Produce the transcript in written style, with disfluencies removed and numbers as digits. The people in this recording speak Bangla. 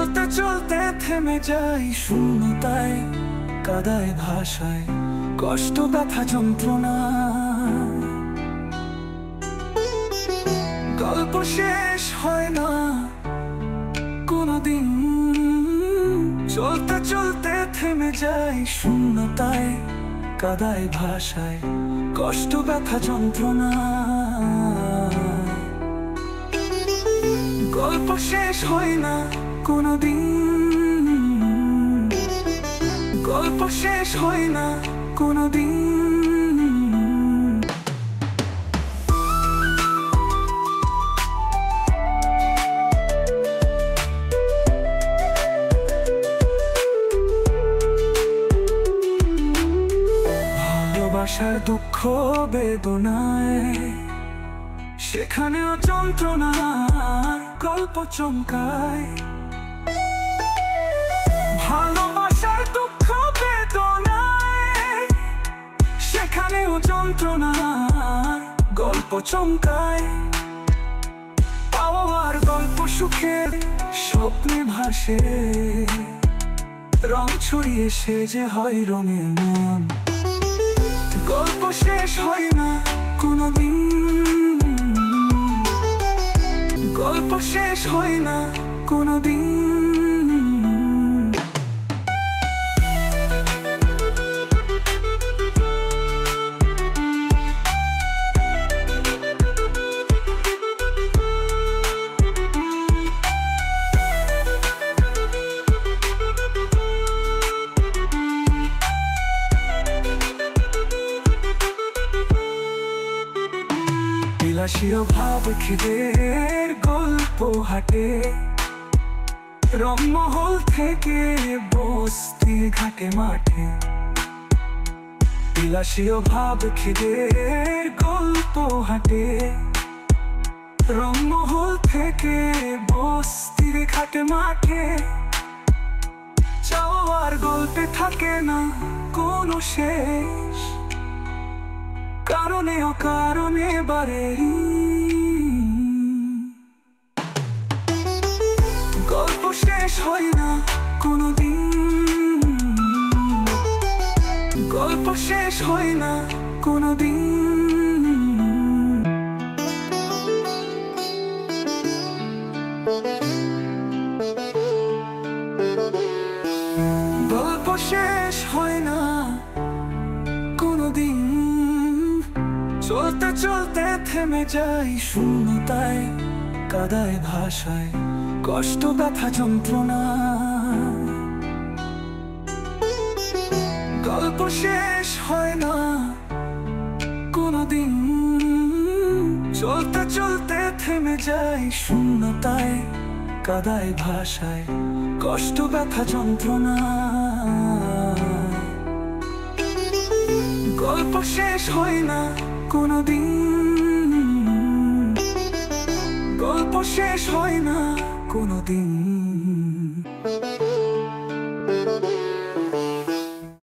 চলতে চলতে থেমে যাই শূন্যতায়, কাদায় ভাষায় কষ্ট ব্যথা যন্ত্রণা। গল্প শেষ হয় না কোনদিন, চলতে চলতে থেমে যাই শূন্যতায়, কাদায় ভাষায় কষ্ট ব্যথা যন্ত্রণা। গল্প শেষ হয় না কোনদিন, গল্প শেষ হয় না কোনদিন। ভালোবাসার দুঃখ বেদনায়, সেখানেও যন্ত্রণার গল্প চমকায়। ভালোবাসার দুঃখ বেদনায়, সেখানেও যন্ত্রণার গল্প চমকায়। পাওয়ার গল্প সুখের স্বপ্নে ভাসে, রং ছড়িয়ে সে যে হয় রঙের মন। গল্প শেষ হয় না কোনদিন, গল্প শেষ হয় না কোনদিন। বিলাসীয় ভাব খিদের গল্প হাটে, রংমহল থেকে বস্তির ঘাটে মাঠে। বিলাসীয় ভাব খিদের গল্প হাটে, রংমহল থেকে বস্তির ঘাটে মাঠে। চাওয়ার গল্পে থাকে না কোনো শেষ, কারণে অকারণে বারে। গল্প শেষ হয় না কোনদিন, গল্প শেষ হয় না কোনদিন। গল্প শেষ হয় না কোনদিন, চলতে চলতে থেমে যাই শূন্যতায়, কাদায় ভাষায় কষ্ট ব্যথা যন্ত্রণা। গল্প শেষ হয় না কোনদিন, চলতে চলতে থেমে যাই শূন্যতায়, কাদায় ভাষায় কষ্ট ব্যথা যন্ত্রণা। গল্প শেষ হয় না কোনদিন, গল্প শেষ হয় না কোনদিন।